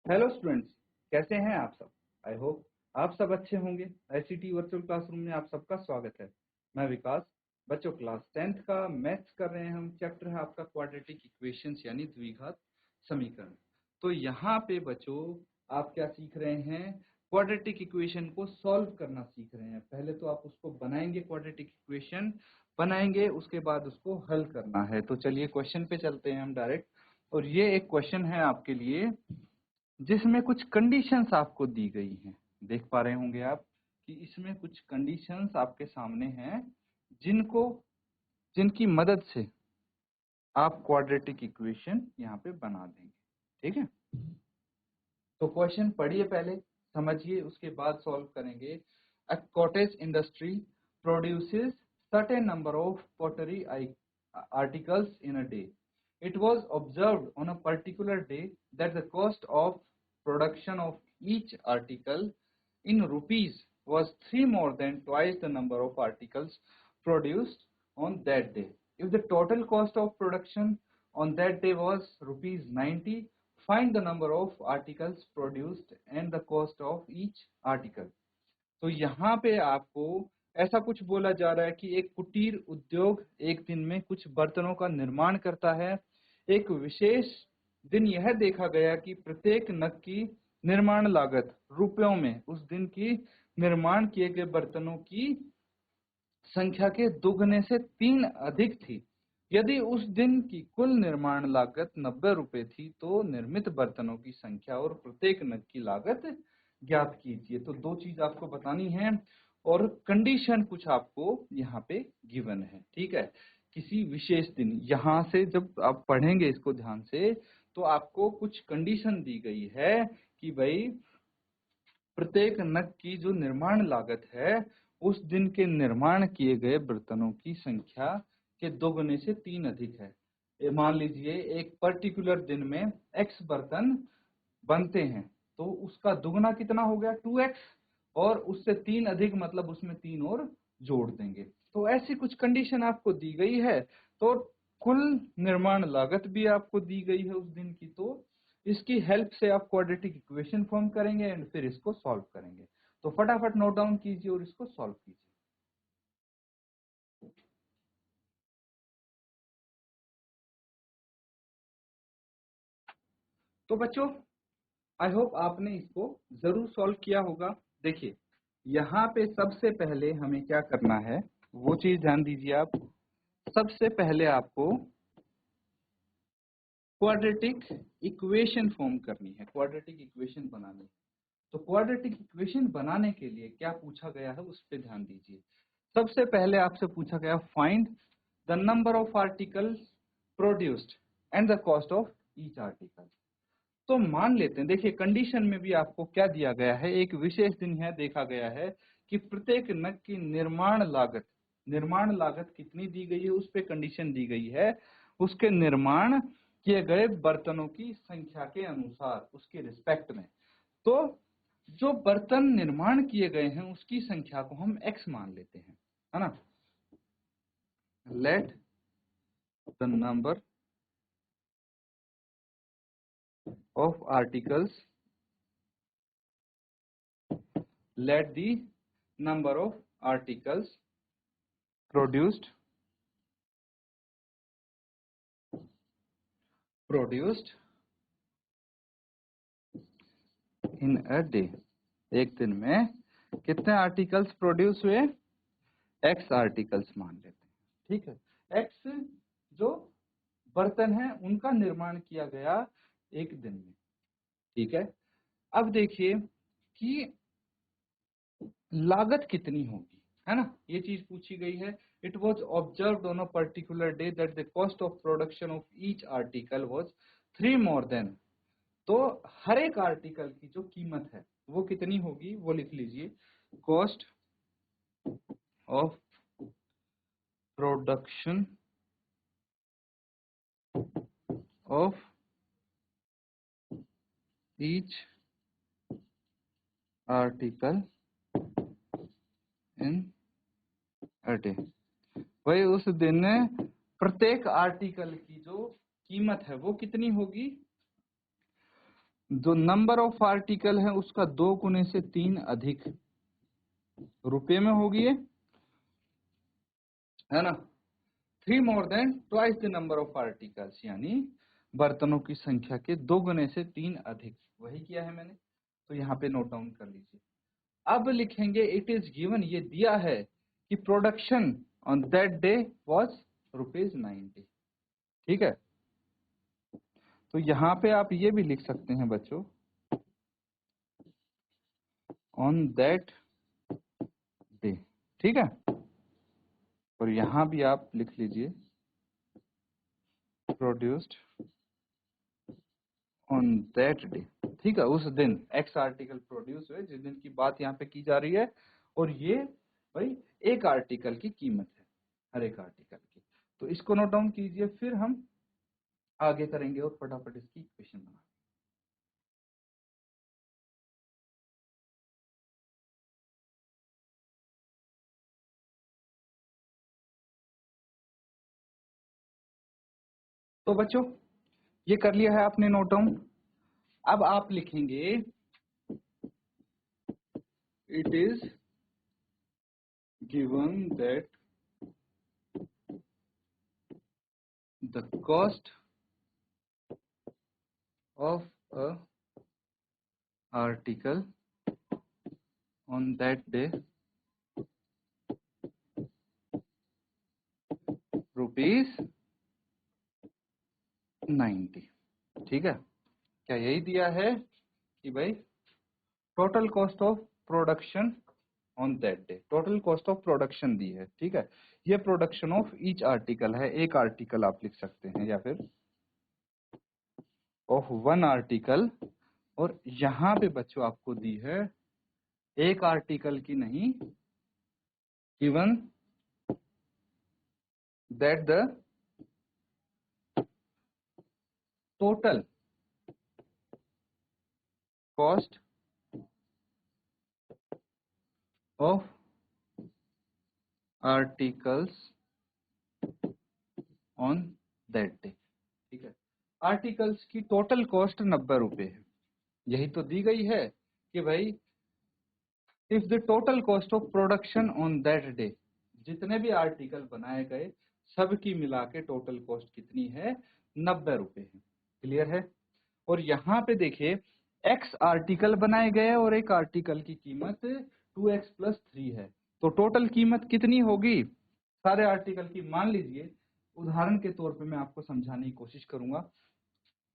Hello students, कैसे हैं आप सब। आई होप आप सब अच्छे होंगे। आईसीटी वर्चुअल क्लासरूम में आप सबका स्वागत है। मैं विकास। बच्चों, क्लास 10th का मैथ्स कर रहे हैं हम। चैप्टर है आपका क्वाड्रेटिक इक्वेशंस यानी द्विघात समीकरण। तो यहाँ पे बच्चों आप क्या सीख रहे हैं, क्वाड्रेटिक इक्वेशन को सॉल्व करना सीख रहे हैं। पहले तो आप उसको बनाएंगे, क्वाड्रेटिक इक्वेशन बनाएंगे, उसके बाद उसको हल करना है। तो चलिए क्वेश्चन पे चलते हैं हम डायरेक्ट। और ये एक क्वेश्चन है आपके लिए जिसमें कुछ कंडीशंस आपको दी गई हैं। देख पा रहे होंगे आप कि इसमें कुछ कंडीशंस आपके सामने हैं जिनकी मदद से आप क्वाड्रेटिक इक्वेशन यहाँ पे बना देंगे। ठीक है, तो क्वेश्चन पढ़िए, पहले समझिए, उसके बाद सॉल्व करेंगे। A cottage industry produces certain number of pottery articles in a day. It was observed on a particular day that the cost of production of each article in rupees was 3 more than twice the number of articles produced on that day. If the total cost of production on that day was rupees 90, find the number of articles produced and the cost of each article. तो यहाँ पे आपको ऐसा कुछ बोला जा रहा है कि एक कुटीर उद्योग एक दिन में कुछ बर्तनों का निर्माण करता है। एक विशेष दिन यह देखा गया कि प्रत्येक नग की निर्माण लागत रुपयों में उस दिन की निर्माण किए गए बर्तनों की संख्या के दुगने से 3 अधिक थी। यदि उस दिन की कुल निर्माण लागत 90 रुपए थी तो निर्मित बर्तनों की संख्या और प्रत्येक नग की लागत ज्ञात कीजिए। तो दो चीज आपको बतानी है और कंडीशन कुछ आपको यहाँ पे गिवन है। ठीक है, किसी विशेष दिन, यहाँ से जब आप पढ़ेंगे इसको ध्यान से तो आपको कुछ कंडीशन दी गई है कि भाई प्रत्येक नग की जो निर्माण लागत है उस दिन के निर्माण किए गए बर्तनों की संख्या के दोगुने से 3 अधिक है। मान लीजिए एक पर्टिकुलर दिन में x बर्तन बनते हैं तो उसका दुगना कितना हो गया 2x, और उससे 3 अधिक मतलब उसमें 3 और जोड़ देंगे। तो ऐसी कुछ कंडीशन आपको दी गई है। तो कुल निर्माण लागत भी आपको दी गई है उस दिन की। तो इसकी हेल्प से आप क्वाड्रेटिक इक्वेशन फॉर्म करेंगे एंड फिर इसको सॉल्व करेंगे। तो फटाफट नोट डाउन कीजिए और इसको सॉल्व कीजिए। तो बच्चों, आई होप आपने इसको जरूर सॉल्व किया होगा। देखिए, यहाँ पे सबसे पहले हमें क्या करना है वो चीज ध्यान दीजिए आप। सबसे पहले आपको क्वाड्रेटिक इक्वेशन फॉर्म करनी है, क्वाड्रेटिक इक्वेशन बनानी है। तो क्वाड्रेटिक इक्वेशन बनाने के लिए क्या पूछा गया है उस पर ध्यान दीजिए। सबसे पहले आपसे पूछा गया find the number of articles produced and the cost of each article. तो मान लेते हैं, देखिए कंडीशन में भी आपको क्या दिया गया है, एक विशेष दिन है देखा गया है कि प्रत्येक नग की निर्माण लागत कितनी दी गई है, उस पे कंडीशन दी गई है उसके निर्माण किए गए बर्तनों की संख्या के अनुसार, उसके रिस्पेक्ट में। तो जो बर्तन निर्माण किए गए हैं उसकी संख्या को हम x मान लेते हैं, है ना। Let the number of articles, let the number of articles produced in a day। एक दिन में कितने आर्टिकल्स प्रोड्यूस हुए, x आर्टिकल्स मान लेते हैं। ठीक है, x जो बर्तन है उनका निर्माण किया गया एक दिन में। ठीक है, अब देखिए कि लागत कितनी होगी, है ना, ये चीज पूछी गई है। It was observe on a particular day that the cost of production of each article was 3 more than. तो हर एक आर्टिकल की जो कीमत है वो कितनी होगी वो लिख लीजिए। Cost of production of each article in a day. वही उस दिन प्रत्येक आर्टिकल की जो कीमत है वो कितनी होगी, जो नंबर ऑफ आर्टिकल है उसका 2 गुने से 3 अधिक रुपए में होगी, है ना। 3 more than twice the number of articles, यानी बर्तनों की संख्या के 2 गुने से 3 अधिक, वही किया है मैंने। तो यहाँ पे नोट डाउन कर लीजिए। अब लिखेंगे इट इज गिवन, ये दिया है कि production on that day was ₹90। ठीक है, तो यहाँ पे आप ये भी लिख सकते हैं बच्चों, ऑन दैट डे। ठीक है, और यहाँ भी आप लिख लीजिए प्रोड्यूस्ड ऑन दैट डे। ठीक है, उस दिन एक्स आर्टिकल प्रोड्यूस हुए, जिस दिन की बात यहाँ पे की जा रही है। और ये भाई एक आर्टिकल की कीमत है, हर एक आर्टिकल की। तो इसको नोट डाउन कीजिए, फिर हम आगे करेंगे और फटाफट इसकी इक्वेशन बना। तो बच्चों ये कर लिया है आपने नोट डाउन। अब आप लिखेंगे it is given that the cost of a article on that day ₹90। ठीक है, क्या यही दिया है कि भाई total cost of production on that day, total cost of production दी है। ठीक है, ये प्रोडक्शन ऑफ ईच आर्टिकल है, एक आर्टिकल आप लिख सकते हैं, या फिर ऑफ वन आर्टिकल। और यहाँ पे बच्चों आपको दी है एक आर्टिकल की नहीं, given that the total cost of articles on that day. ठीक है, आर्टिकल्स की टोटल कॉस्ट 90 रुपए है। यही तो दी गई है कि भाई if the total cost of production on that day, जितने भी आर्टिकल बनाए गए सबकी मिला के टोटल कॉस्ट कितनी है, 90 रुपए है। क्लियर है। और यहाँ पे देखिए एक्स आर्टिकल बनाए गए और एक आर्टिकल की कीमत 2x + 3 है, तो टोटल कीमत कितनी होगी सारे आर्टिकल की। मान लीजिए उदाहरण के तौर पे मैं आपको समझाने की कोशिश करूंगा।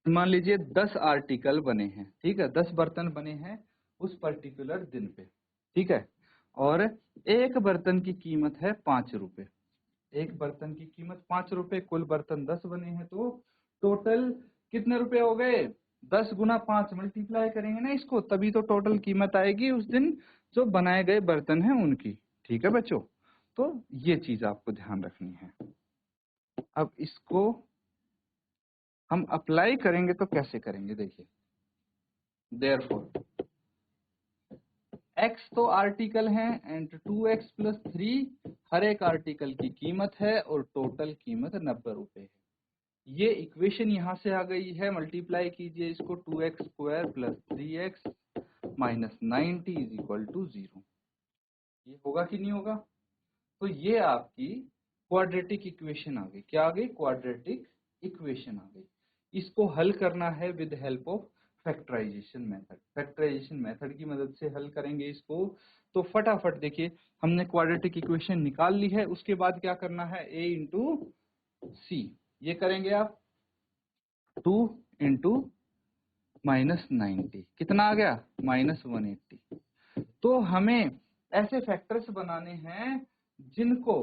मान लीजिए 10 आर्टिकल बने हैं, ठीक है, 10 बर्तन बने हैं उस पर्टिकुलर दिन पे। ठीक है, और एक बर्तन की कीमत है 5 रुपए, एक बर्तन की कीमत 5 रुपए, कुल बर्तन 10 बने हैं, तो टोटल कितने रुपए हो गए, 10 गुना 5 मल्टीप्लाई करेंगे ना इसको, तभी तो टोटल कीमत आएगी उस दिन जो बनाए गए बर्तन हैं उनकी। ठीक है बच्चों, तो ये चीज आपको ध्यान रखनी है। अब इसको हम अप्लाई करेंगे तो कैसे करेंगे, देखिए देयरफॉर x तो आर्टिकल है एंड 2x + 3 हर एक आर्टिकल की कीमत है और टोटल कीमत 90 रुपए है। ये इक्वेशन यहाँ से आ गई है, मल्टीप्लाई कीजिए इसको, 2x² + 3x - 90 = 0। ये होगा कि नहीं होगा। तो ये आपकी क्वाड्रेटिक इक्वेशन आ गई। क्या आ गई, क्वाड्रेटिक इक्वेशन आ गई। इसको हल करना है with help of factorization method. Factorization method की मदद से हल करेंगे इसको। तो फटाफट देखिए हमने क्वाड्रेटिक इक्वेशन निकाल ली है, उसके बाद क्या करना है, a × c, ये करेंगे आप 2 × -90, कितना आ गया, -180। तो हमें ऐसे फैक्टर्स बनाने हैं जिनको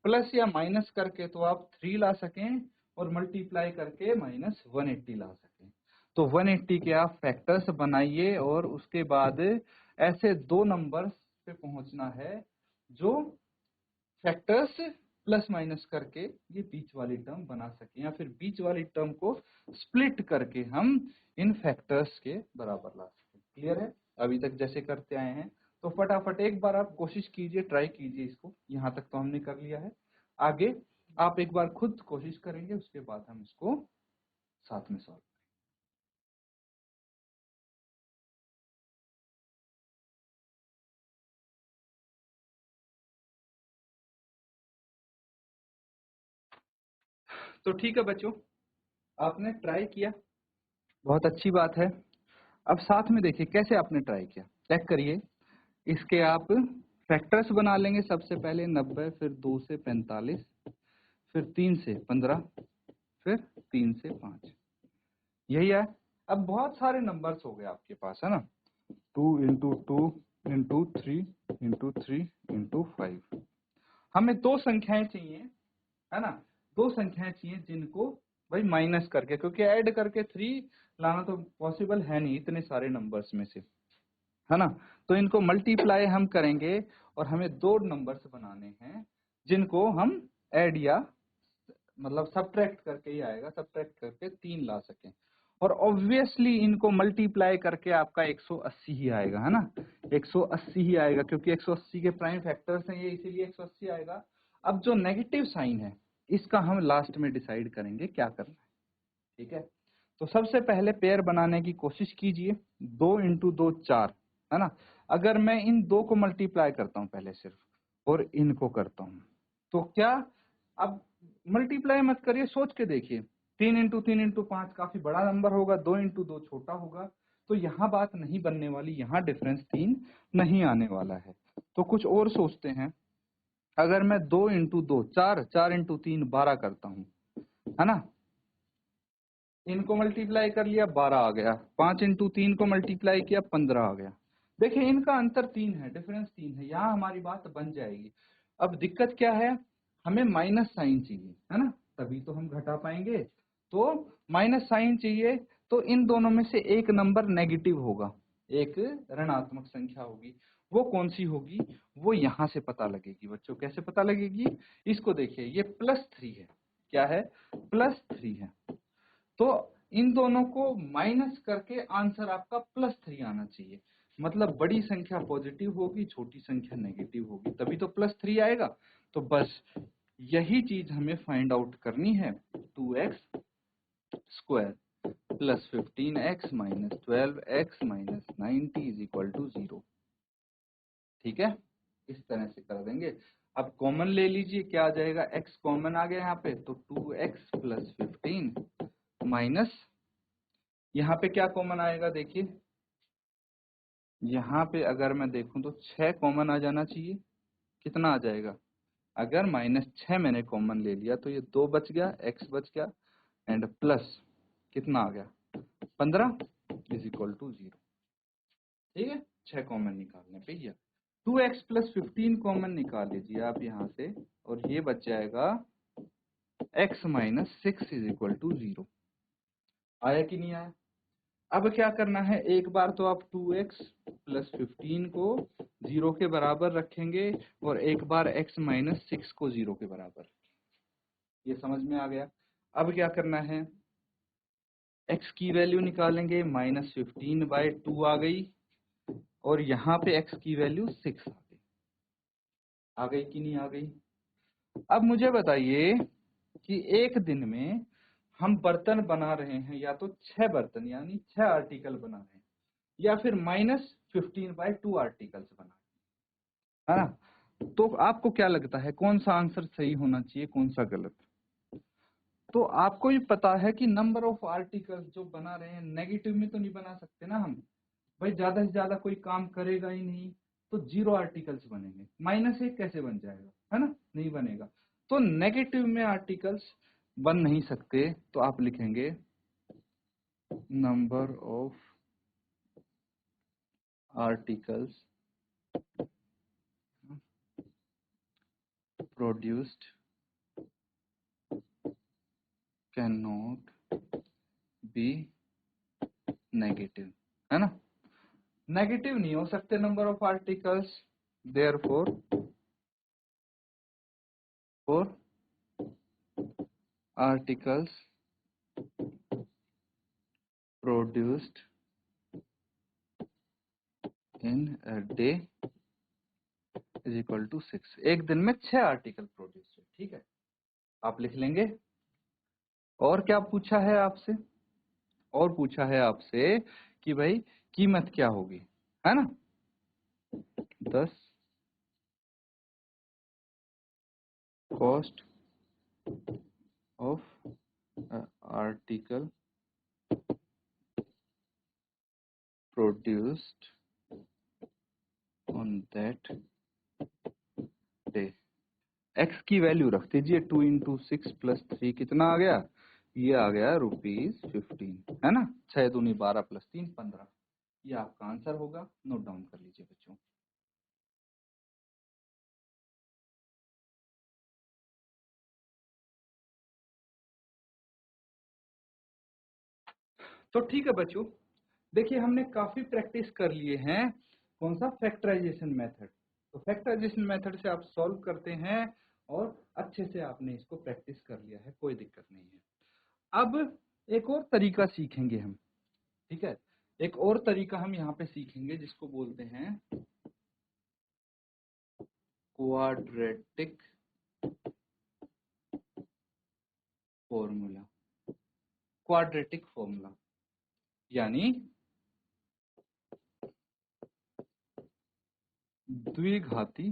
प्लस या माइनस करके तो आप 3 ला सकें और मल्टीप्लाई करके -180 ला सकें। तो 180 के आप फैक्टर्स बनाइए और उसके बाद ऐसे दो नंबर्स पे पहुंचना है जो फैक्टर्स प्लस माइनस करके ये बीच वाली टर्म बना सके, या फिर बीच वाली टर्म को स्प्लिट करके हम इन फैक्टर्स के बराबर ला सके। क्लियर है, अभी तक जैसे करते आए हैं। तो फटाफट एक बार आप कोशिश कीजिए, ट्राई कीजिए इसको। यहाँ तक तो हमने कर लिया है, आगे आप एक बार खुद कोशिश करेंगे, उसके बाद हम इसको साथ में सॉल्व तो ठीक है बच्चों, आपने ट्राई किया, बहुत अच्छी बात है। अब साथ में देखिए कैसे आपने ट्राई किया, चेक करिए। इसके आप फैक्टर्स बना लेंगे। सबसे पहले 90, फिर 2 से 45, फिर 3 से 15, फिर 3 से 5, यही है। अब बहुत सारे नंबर्स हो गए आपके पास, है ना। 2 इंटू 2 इंटू 3 इंटू 3 इंटू 5। हमें दो संख्याएं चाहिए, है ना, दो संख्याएं चाहिए जिनको भाई माइनस करके, क्योंकि ऐड करके 3 लाना तो पॉसिबल है नहीं इतने सारे नंबर्स में से, है ना। तो इनको मल्टीप्लाई हम करेंगे और हमें दो नंबर्स बनाने हैं जिनको हम ऐड या मतलब सब्ट्रैक्ट करके ही आएगा, सब्ट्रैक्ट करके 3 ला सकें। और ऑब्वियसली इनको मल्टीप्लाई करके आपका 180 ही आएगा, है ना, 180 ही आएगा, क्योंकि 180 के प्राइम फैक्टर्स हैं ये, इसीलिए 180 आएगा। अब जो नेगेटिव साइन है इसका हम लास्ट में डिसाइड करेंगे क्या करना है, ठीक है। तो सबसे पहले पेयर बनाने की कोशिश कीजिए। 2 इंटू 2 4, है ना। अगर मैं इन दो को मल्टीप्लाई करता हूं पहले सिर्फ, और इनको करता हूं, तो क्या, अब मल्टीप्लाई मत करिए, सोच के देखिए। 3 इंटू 3 इंटू 5 काफी बड़ा नंबर होगा, 2 इंटू 2 छोटा होगा, तो यहाँ बात नहीं बनने वाली, यहाँ डिफरेंस 3 नहीं आने वाला है। तो कुछ और सोचते हैं। अगर मैं 2 इंटू 2 4, 4 इंटू 3 12 करता हूँ, है ना, इनको मल्टीप्लाई कर लिया 12 आ गया, 5 इंटू 3 को मल्टीप्लाई किया 15 आ गया। देखिए इनका अंतर 3 है, डिफरेंस 3 है, यहाँ हमारी बात बन जाएगी। अब दिक्कत क्या है, हमें माइनस साइन चाहिए, है ना, तभी तो हम घटा पाएंगे। तो माइनस साइन चाहिए, तो इन दोनों में से एक नंबर नेगेटिव होगा, एक ऋणात्मक संख्या होगी। वो कौन सी होगी, वो यहाँ से पता लगेगी बच्चों। कैसे पता लगेगी, इसको देखिए, ये +3 है, क्या है, +3 है। तो इन दोनों को माइनस करके आंसर आपका +3 आना चाहिए। मतलब बड़ी संख्या पॉजिटिव होगी, छोटी संख्या नेगेटिव होगी, तभी तो +3 आएगा। तो बस यही चीज हमें फाइंड आउट करनी है। 2x square plus 15x minus 12x minus 90 is equal to 0। ठीक है, इस तरह से कर देंगे। अब कॉमन ले लीजिए, क्या आ जाएगा, x कॉमन आ गया यहाँ पे, तो 2x प्लस 15 माइनस, यहाँ पे क्या कॉमन आएगा देखिए, यहाँ पे अगर मैं देखूं तो 6 कॉमन आ जाना चाहिए। कितना आ जाएगा, अगर -6 मैंने कॉमन ले लिया तो ये 2 बच गया, x बच गया, एंड प्लस कितना आ गया 15 इज इक्वल टू 0। ठीक है, 6 कॉमन निकालने पे यह 2x प्लस 15 कॉमन निकाल लीजिए आप यहाँ से, और ये बच जाएगा x minus 6 is equal to 0। आया कि नहीं आया। अब क्या करना है, एक बार तो आप 2x प्लस 15 को 0 के बराबर रखेंगे, और एक बार x माइनस 6 को 0 के बराबर। ये समझ में आ गया। अब क्या करना है, x की वैल्यू निकालेंगे, -15/2 आ गई, और यहाँ पे x की वैल्यू 6 आ गई कि नहीं आ गई। अब मुझे बताइए कि एक दिन में हम बर्तन बना रहे हैं, या तो 6 बर्तन यानी 6 आर्टिकल बना रहे हैं, या फिर -15/2 आर्टिकल्स बना रहे हैं, है ना। तो आपको क्या लगता है कौन सा आंसर सही होना चाहिए, कौन सा गलत। तो आपको भी पता है कि नंबर ऑफ आर्टिकल्स जो बना रहे हैं, नेगेटिव में तो नहीं बना सकते ना हम, भाई ज्यादा से ज्यादा कोई काम करेगा ही नहीं, तो 0 आर्टिकल्स बनेंगे। -1 कैसे बन जाएगा, है ना, नहीं बनेगा। तो नेगेटिव में आर्टिकल्स बन नहीं सकते, तो आप लिखेंगे number of articles produced can not be negative, है ना, नेगेटिव नहीं हो सकते number of articles, therefore for articles produced in a day is equal to 6। एक दिन में 6 आर्टिकल प्रोड्यूस हुए, ठीक है, आप लिख लेंगे। और क्या पूछा है आपसे, और पूछा है आपसे कि भाई कीमत क्या होगी, है ना, 10 cost of article produced on that day. X की वैल्यू रख दीजिए 2 इंटू 6 प्लस 3 कितना आ गया, ये आ गया ₹15, है ना। 6 दूनी 12 प्लस 3 15, ये आपका आंसर होगा। नोट डाउन कर लीजिए बच्चों। तो ठीक है बच्चों, देखिए हमने काफी प्रैक्टिस कर लिए हैं। कौन सा, फैक्टराइजेशन मेथड। तो फैक्टराइजेशन मेथड से आप सॉल्व करते हैं और अच्छे से आपने इसको प्रैक्टिस कर लिया है, कोई दिक्कत नहीं है। अब एक और तरीका सीखेंगे हम, ठीक है। एक और तरीका हम यहाँ पे सीखेंगे जिसको बोलते हैं क्वाड्रेटिक फॉर्मूला। क्वाड्रेटिक फॉर्मूला यानी द्विघाती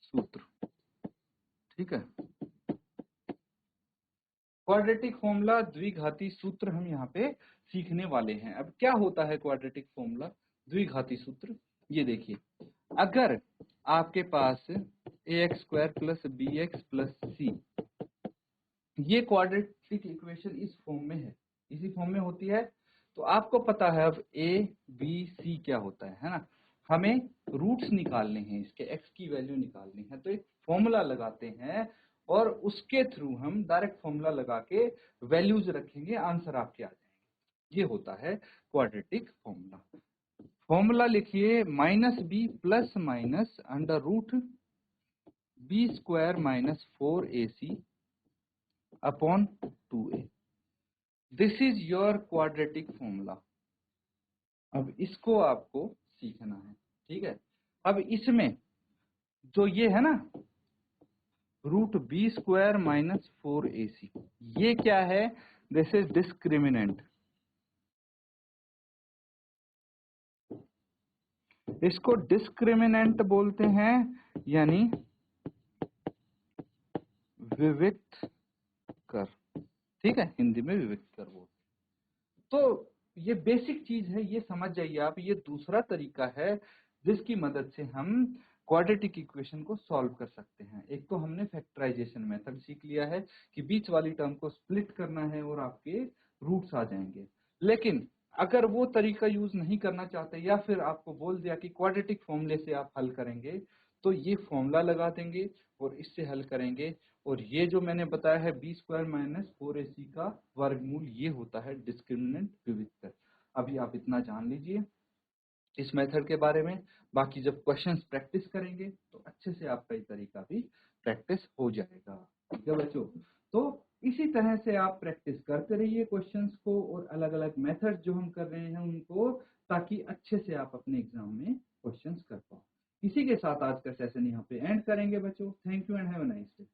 सूत्र, ठीक है। क्वाड्रेटिक फॉर्मूला, द्विघाती सूत्र हम यहाँ पे सीखने वाले हैं। अब क्या होता है क्वाड्रेटिक फॉर्मूला, द्विघाती सूत्र, ये देखिए। अगर आपके पास ax² plus bx plus c, ये क्वाड्रेटिक इक्वेशन इस फॉर्म में है, इसी फॉर्म में होती है, तो आपको पता है अब a b c क्या होता है ना। हमें रूट्स निकालने हैं, इसके x की वैल्यू निकालनी है, तो एक फॉर्मूला लगाते हैं और उसके थ्रू हम डायरेक्ट फॉर्मूला लगा के वैल्यूज रखेंगे, आंसर आपके आ जाएंगे। ये होता है क्वाड्रेटिक फॉर्मूला। फॉर्मूला लिखिए -b plus minus √b² minus 4ac upon 2a। This is your quadratic formula. अब इसको आपको सीखना है, ठीक है। अब इसमें जो ये है ना √b² माइनस 4ac, ये क्या है, दिस इज डिस्क्रिमिनेंट। इसको डिस्क्रिमिनेंट बोलते हैं, यानी विविक्त कर, ठीक है, हिंदी में विविक्त कर बोलते। तो ये बेसिक चीज है, ये समझ जाइए आप। ये दूसरा तरीका है जिसकी मदद से हम क्वाड्रेटिक इक्वेशन को सॉल्व कर सकते हैं। एक तो हमने फैक्टराइजेशन मेथड सीख लिया है कि बीच वाली टर्म को स्प्लिट करना है और आपके रूट्स आ जाएंगे। लेकिन अगर वो तरीका यूज नहीं करना चाहते या फिर आपको बोल दिया कि क्वाड्रेटिक फॉर्मूले से आप हल करेंगे, तो ये फॉर्मूला लगा देंगे और इससे हल करेंगे। और ये जो मैंने बताया है b² माइनस 4ac का वर्गमूल, ये होता है डिस्क्रिमिनेंट विविक्त। अभी आप इतना जान लीजिए इस मेथड के बारे में। बाकी जब क्वेश्चंस प्रैक्टिस करेंगे तो अच्छे से आपका ये तरीका भी प्रैक्टिस हो जाएगा, ठीक है बच्चों। तो इसी तरह से आप प्रैक्टिस करते रहिए क्वेश्चंस को और अलग अलग मेथड जो हम कर रहे हैं उनको, ताकि अच्छे से आप अपने एग्जाम में क्वेश्चंस कर पाओ। इसी के साथ आज का सेशन यहाँ पे एंड करेंगे बच्चों। Thank you and have a nice day.